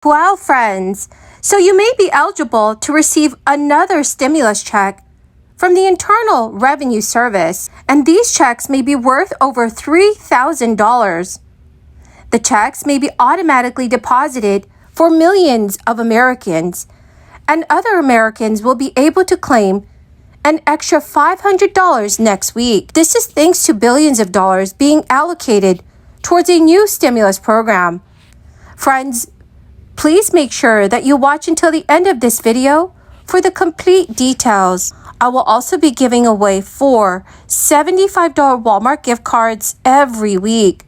Well, friends, so you may be eligible to receive another stimulus check from the Internal Revenue Service, and these checks may be worth over $3,000. The checks may be automatically deposited for millions of Americans, and other Americans will be able to claim an extra $500 next week. This is thanks to billions of dollars being allocated towards a new stimulus program. Friends, please make sure that you watch until the end of this video for the complete details. I will also be giving away 4 $75 Walmart gift cards every week.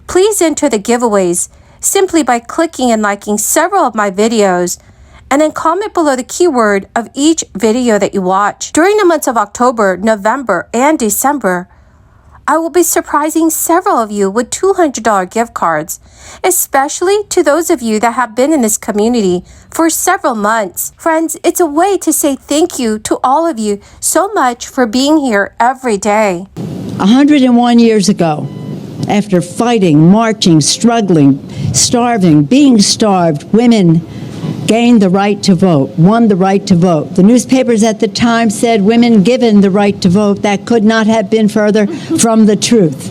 Please enter the giveaways simply by clicking and liking several of my videos, and then comment below the keyword of each video that you watch. During the months of October, November, and December, I will be surprising several of you with $200 gift cards, especially to those of you that have been in this community for several months. Friends, it's a way to say thank you to all of you so much for being here every day. 101 years ago, after fighting, marching, struggling, starving, being starved, women gained the right to vote, won the right to vote. The newspapers at the time said women given the right to vote. That could not have been further from the truth.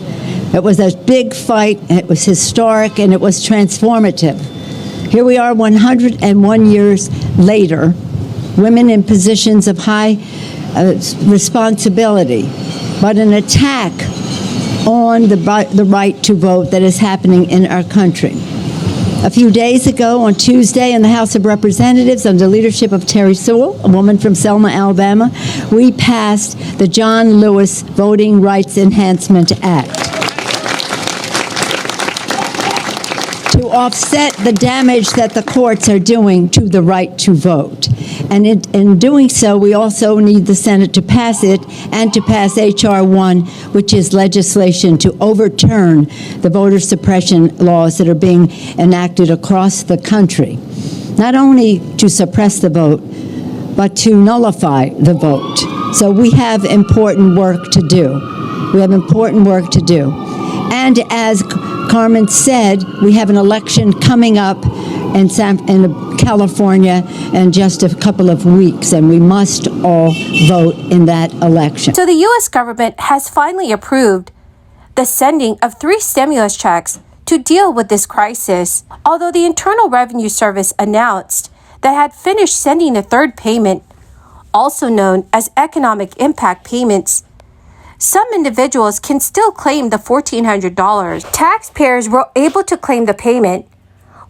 It was a big fight, and it was historic, and it was transformative. Here we are 101 years later, women in positions of high responsibility, but an attack on the right to vote that is happening in our country. A few days ago, on Tuesday, in the House of Representatives, under the leadership of Terry Sewell, a woman from Selma, Alabama, we passed the John Lewis Voting Rights Enhancement Act to offset the damage that the courts are doing to the right to vote. And in doing so, we also need the Senate to pass it and to pass H.R. 1, which is legislation to overturn the voter suppression laws that are being enacted across the country, not only to suppress the vote, but to nullify the vote. So we have important work to do. We have important work to do. And as Carmen said, we have an election coming up in California in just a couple of weeks, and we must all vote in that election. So the U.S. government has finally approved the sending of 3 stimulus checks to deal with this crisis, although the Internal Revenue Service announced that had finished sending the third payment, also known as economic impact payments. Some individuals can still claim the $1,400. Taxpayers were able to claim the payment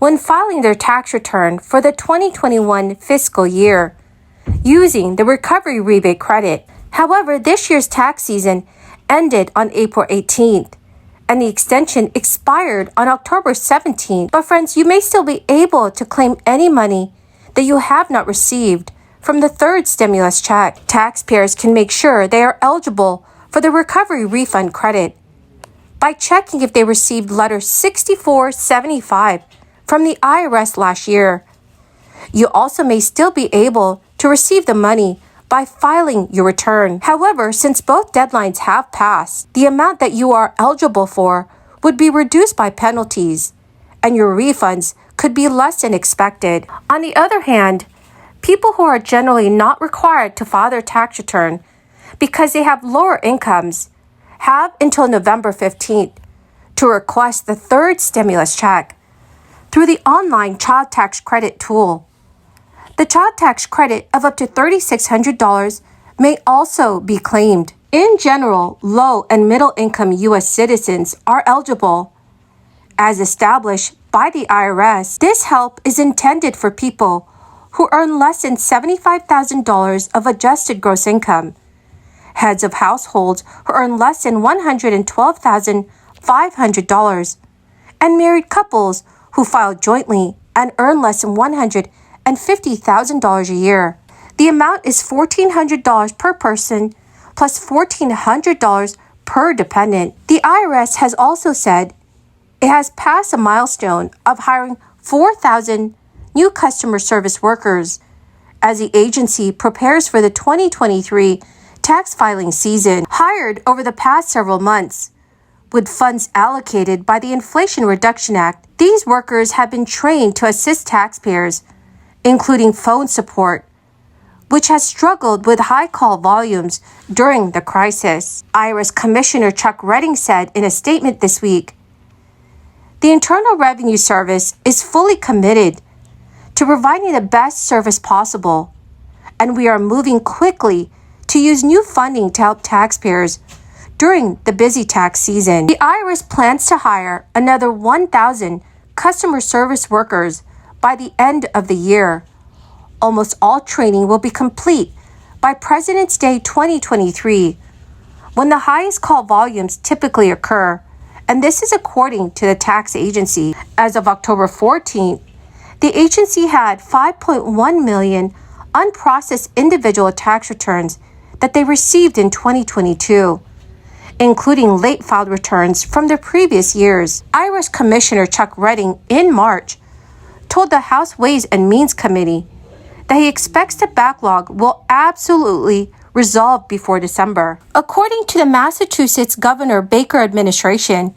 when filing their tax return for the 2021 fiscal year using the recovery rebate credit. However, this year's tax season ended on April 18th, and the extension expired on October 17th. But friends, you may still be able to claim any money that you have not received from the third stimulus check. Taxpayers can make sure they are eligible for the recovery refund credit by checking if they received letter 6475 from the IRS last year. You also may still be able to receive the money by filing your return. However, since both deadlines have passed, the amount that you are eligible for would be reduced by penalties, and your refunds could be less than expected. On the other hand, people who are generally not required to file their tax return because they have lower incomes have until November 15th to request the third stimulus check through the online child tax credit tool. The child tax credit of up to $3,600 may also be claimed. In general, low and middle income U.S. citizens are eligible. As established by the IRS, this help is intended for people who earn less than $75,000 of adjusted gross income, heads of households who earn less than $112,500, and married couples who file jointly and earn less than $150,000 a year. The amount is $1,400 per person plus $1,400 per dependent. The IRS has also said it has passed a milestone of hiring 4,000 new customer service workers as the agency prepares for the 2023 tax filing season. Hired over the past several months, With funds allocated by the Inflation Reduction Act, these workers have been trained to assist taxpayers, including phone support, which has struggled with high call volumes during the crisis. IRS Commissioner Chuck Redding said in a statement this week, "The Internal Revenue Service is fully committed to providing the best service possible, and we are moving quickly to use new funding to help taxpayers during the busy tax season." The IRS plans to hire another 1,000 customer service workers by the end of the year. Almost all training will be complete by President's Day 2023, when the highest call volumes typically occur, and this is according to the tax agency. As of October 14th, the agency had 5.1 million unprocessed individual tax returns that they received in 2022, including late filed returns from the previous years. IRS Commissioner Chuck Redding in March told the House Ways and Means Committee that he expects the backlog will absolutely resolve before December. According to the Massachusetts Governor Baker administration,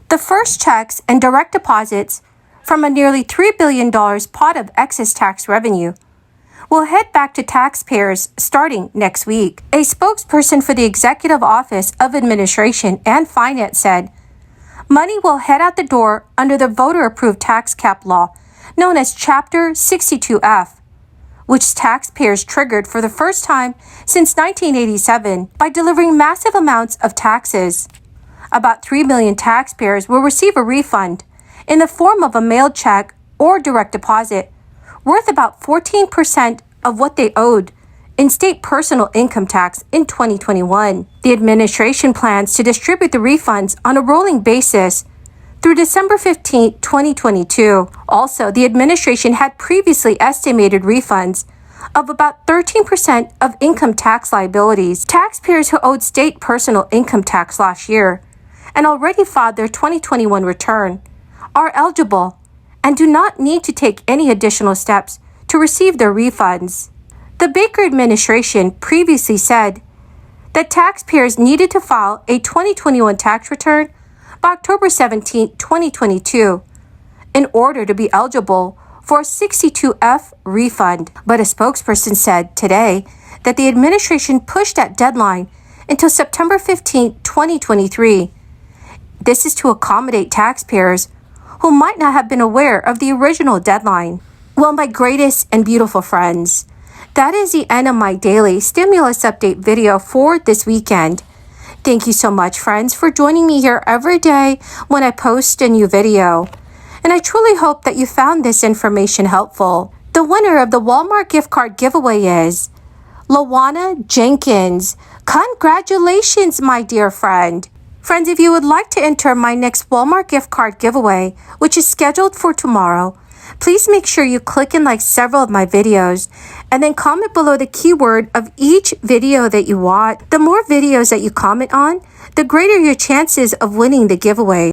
the first checks and direct deposits from a nearly $3 billion pot of excess tax revenue will head back to taxpayers starting next week. A spokesperson for the Executive Office of Administration and Finance said, "Money will head out the door under the voter-approved tax cap law known as Chapter 62F, which taxpayers triggered for the first time since 1987 by delivering massive amounts of taxes. About 3 million taxpayers will receive a refund in the form of a mailed check or direct deposit worth about 14% of what they owed in state personal income tax in 2021. The administration plans to distribute the refunds on a rolling basis through December 15, 2022. Also, the administration had previously estimated refunds of about 13% of income tax liabilities. Taxpayers who owed state personal income tax last year and already filed their 2021 return are eligible and do not need to take any additional steps to receive their refunds. The Baker administration previously said that taxpayers needed to file a 2021 tax return by October 17, 2022, in order to be eligible for a 62F refund. But a spokesperson said today that the administration pushed that deadline until September 15, 2023. This is to accommodate taxpayers who might not have been aware of the original deadline. Well, my greatest and beautiful friends, that is the end of my daily stimulus update video for this weekend. Thank you so much, friends, for joining me here every day when I post a new video. And I truly hope that you found this information helpful. The winner of the Walmart gift card giveaway is Lawana Jenkins. Congratulations, my dear friend. Friends, if you would like to enter my next Walmart gift card giveaway, which is scheduled for tomorrow, please make sure you click and like several of my videos and then comment below the keyword of each video that you watch. The more videos that you comment on, the greater your chances of winning the giveaway.